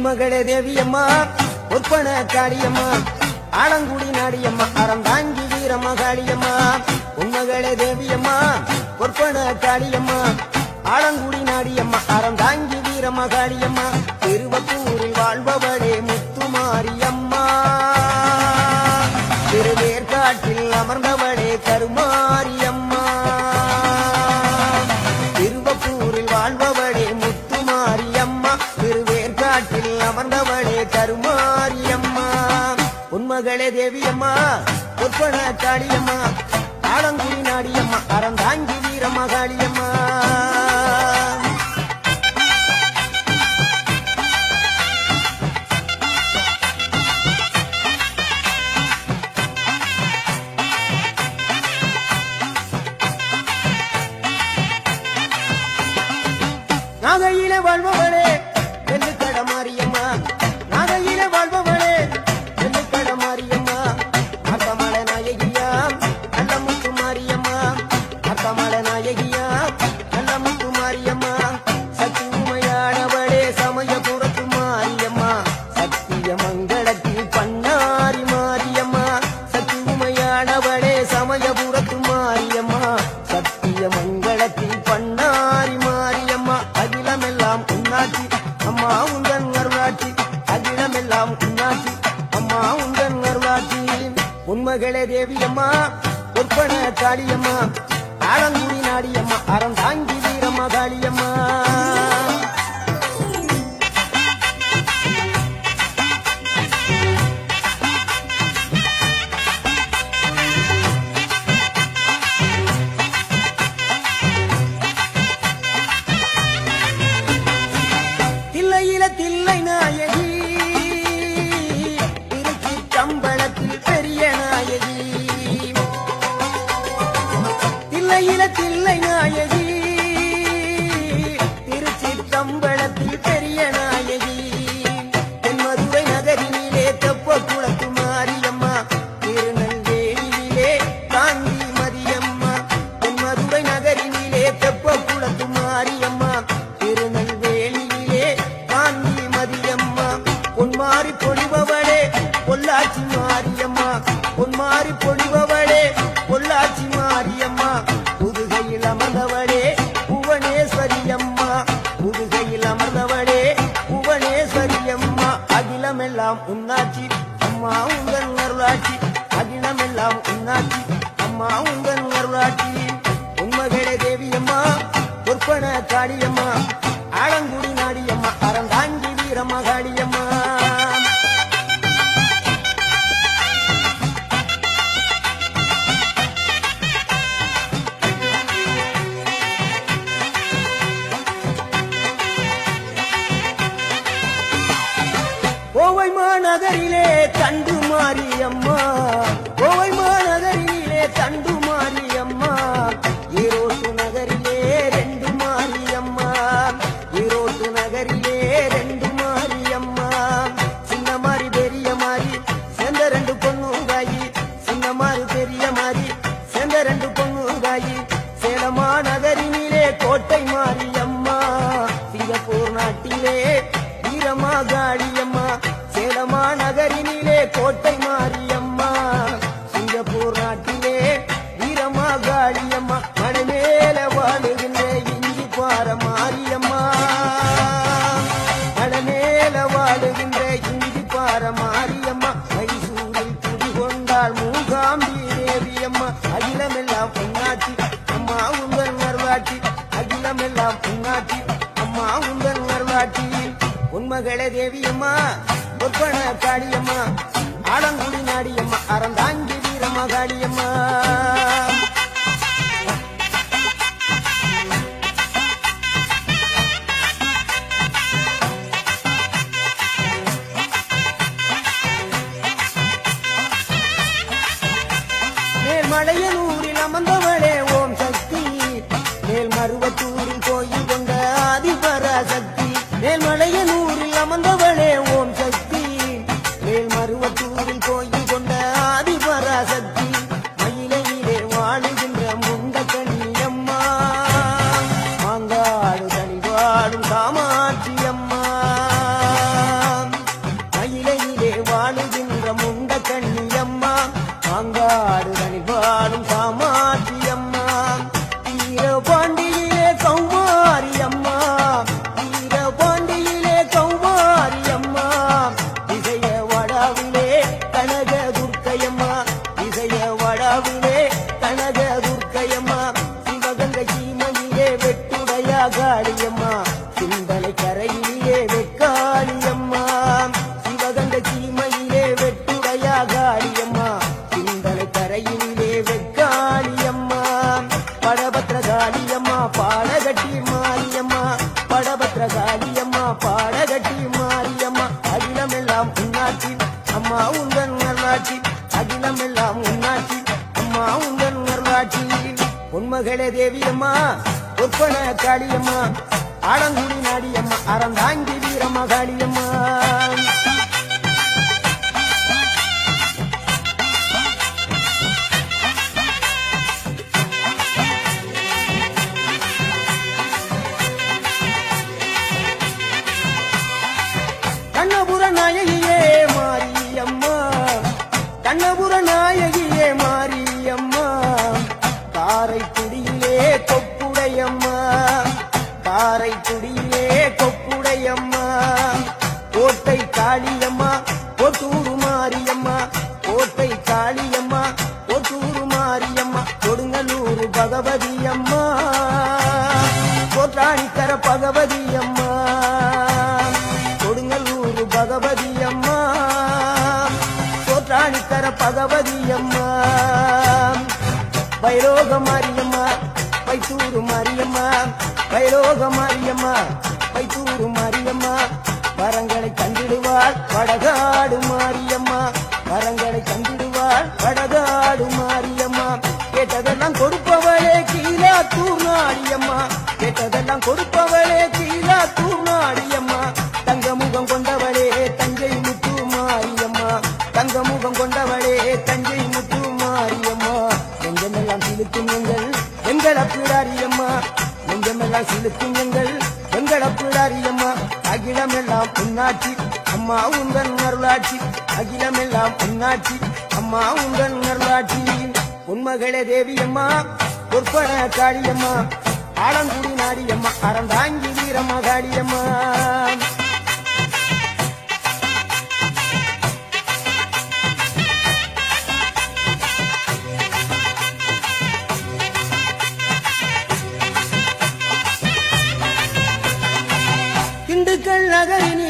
உன்மகளே தேவியம்மா ஒப்பன காளியம்மா ஆலங்குடி நாடியம்மா அறந்தாங்கி வீரம்மா காளியம்மா உன்மகளே தேவியம்மா ஒப்பன காளியம்மா ஆலங்குடி நாடியம்மா அறந்தாங்கி வீரம்மா காளியம்மா திருவப்பூரில் வாழ்பவளே முத்துமாரியம்மா திருவேற்காட்டில் அமர்ந்தவளே கருமாரியம்மா திருவப்பூரில் வாழ்பவளே முத்துமாரியம்மா திருவேற்காட்டில் அமர்ந்தவளே கருமாரியம்மா உன்மகளே தேவியம்மா ஒப்பன காளியம்மா ஆலங்குடி நாடியம்மா அறந்தாங்கி வீரம்மா காளியம்மா நாகையிலே வாழ்பவளே வெள்ளிக்கட மாரியம்மா நாகையிலே வாழ்பவளே வெள்ளிக்கட மாரியம்மா அர்த்தமலை நாயகியா நல்லமுத்து மாரியம்மா அர்த்தமலை நாயகியா நல்லமுத்து மாரியம்மா சக்தி உமையானவளே சமயபுரத்து மாரியம்மா சத்திய மங்களத்தில் பண்ணாரி மாரியம்மா சக்தி உமையானவளே சமயபுரத்து மாரியம்மா சத்திய மங்களத்தில் பண்ணாரி மாரியம்மா அகிலமெல்லாம் உன்னாட்சி அம்மா உந்தன் அருளாட்சி அகிலமெல்லாம் உன்னாட்சி அம்மா உந்தன் அருளாட்சி உன்மகளே தேவியம்மா ஒப்பன காளியம்மா ஆலங்குடி நாடியம்மா அறந்தாங்கி வீரம்மா காளியம்மா தில்லை நாயகி திருச்சி கம்பளத்தில் பெரிய நாயகி தில்லை நாயகி திருச்சி கம்பளத்தில் பெரிய நாயகி தென்மதுரை நகரினிலே தெப்ப குளத்து மாரியம்மா திருநெல்வேலியிலே காந்தி மதியம்மா தென்மதுரை நகரினிலே தெப்ப குளத்து மாரியம்மா திருநெல்வேலியிலே காந்தி மதியம்மா பொன்மாரி பொழிபவளே பொள்ளாச்சி மாரியம்மா பொன்மாரி பொழிபவளே பொள்ளாச்சி மாரியம்மா புதுகையில் அமர்ந்தவளே புவனேஸ்வரியம்மா புதுகையில் அமர்ந்தவளே புவனேஸ்வரியம்மா அகிலமெல்லாம் உன்னாட்சி அம்மா உங்கள் அருளாட்சி அகிலமெல்லாம் உன்னாட்சி அம்மா உங்கள் அருளாட்சி உன்மகளே தேவியம்மா ஒப்பன காளியம்மா ஆலங்குடி நாடியம்மா அறந்தாங்கி வீரம்மா காளியம்மா கோவை மாநகரிலே தண்டு மாரியம்மா கோவை மாநகரிலே தண்டு மாரியம்மா ஈரோட்டு நகரிலே ரெண்டு மாரியம்மா ஈரோட்டு நகரிலே ரெண்டு மாரியம்மா சின்ன மாறி பெரிய மாறி சேர்ந்த ரெண்டு பொண்ணுங்காயி சின்ன மாறி பெரிய மாறி சேர்ந்த ரெண்டு பொண்ணுங்காயி சேலமா நகரினிலே கோட்டை மாரியம்மா சிங்கப்பூர் நாட்டிலே வீரமா காளியம்மா சேலமா நகரினிலே கோட்டை மாரியம்மா சிங்கப்பூர் நாட்டிலே வீரமா காளியம்மா மனமேல வாழுகின்ற இஞ்சி பார மாரியம்மா மனமேல வாழுகின்ற இஞ்சி பார மாரியம்மா மைசூரில் குடிகொண்டாள் மூகாம்பி தேவியம்மா அகிலமெல்லாம் பொன்னாட்சி அம்மா உங்கள் அருளாட்சி அகிலமெல்லாம் பொன்னாட்சி அம்மா உங்கள் அருளாட்சி உன்மகளே தேவியம்மா ஒப்பன காளியம்மா ஆலங்குடி நாடியம்மா அறந்தாங்கி வீரம்மா காளியம்மா மேல்மலையனூரில் அமர்ந்தவளே ஓம் சக்தி மேல்மருவத்தூரில் கோயில் கொண்ட ஆதிபராசக்தி மேல்மலையனூரில் அமர்ந்தவளே ஓம் சக்தி மேல்மருவத்தூரில் கோயில் கொண்ட ஆதி காளியம்மா சிந்தனை கரையிலே வெக்காளியம்மா சிவகங்கை சீமையிலே வெட்டுடையா காளியம்மா சிந்தனை கரையிலே வெக்காளியம்மா படபத்திர காளியம்மா பாடகட்டி மாரியம்மா படபத்திர காளியம்மா பாடகட்டி மாரியம்மா அகிலமெல்லாம் உன்னாட்சி அம்மா உங்கள் நல்லாட்சி அகிலமெல்லாம் உன்னாட்சி அம்மா உங்கள் நல்லாட்சி உன்மகளே தேவியம்மா ஒப்பன காளியம்மா ஆடங்குடி நாடியம்மா அறந்தாங்கி வீரம்மா காளியம்மா கண்ணபுர நாயகியே மாரியம்மா கண்ணபுர நாயகியே மாரியம்மா காரைக்குடியிலே கொப்புடையம்மா காரைக்குடியிலே கொப்புடையம்மா கோட்டை காளியம்மா கொட்டூரு மாரியம்மா கோட்டை காளியம்மா கொட்டூரு மாரியம்மா கொடுங்கலூர் பகவதி அம்மா கோட்டாணிக்கர பகவதி அம்மா கொடுங்கலூர் பகவதி அம்மா கோட்டாணிக்கர பகவதி அம்மா வைரோக மாரியம்மா வைத்தூரு மாரியம்மா வைரோக மாரியம்மா வைத்தூரு மாரியம்மா வரங்களை தந்திடுவாள் வடகாடு மாரியம்மா வரங்களை தந்திடுவாள் வடகாடு மாரியம்மா கேட்டதெல்லாம் கொடுப்பவளே கீழாத்தூர் நாடியம்மா கேட்டதெல்லாம் கொடுப்பவளே கீழாத்தூர் நாடியம்மா தங்க முகம் கொண்டவளே தஞ்சை முத்து மாரியம்மா தங்க முகம் கொண்டவளே தஞ்சை முத்து மாரியம்மா நெஞ்சமெல்லாம் சிலுக்கும் எங்கள் அப்பிடாரியம்மா நெஞ்சமெல்லாம் சிலுக்கும் எங்கள் அப்பிடாரியம்மா அகிலமெல்லாம் உன்னாட்சி அம்மா உங்கள் அருளாட்சி அகிலமெல்லாம் உன்னாட்சி அம்மா உங்கள் அருளாட்சி உன்மகளே தேவியம்மா பொற்பன காளியம்மா ஆலங்குடி நாடியம்மா அறந்தாங்கி வீரம்மா காளியம்மா திண்டுக்கல் நகரினி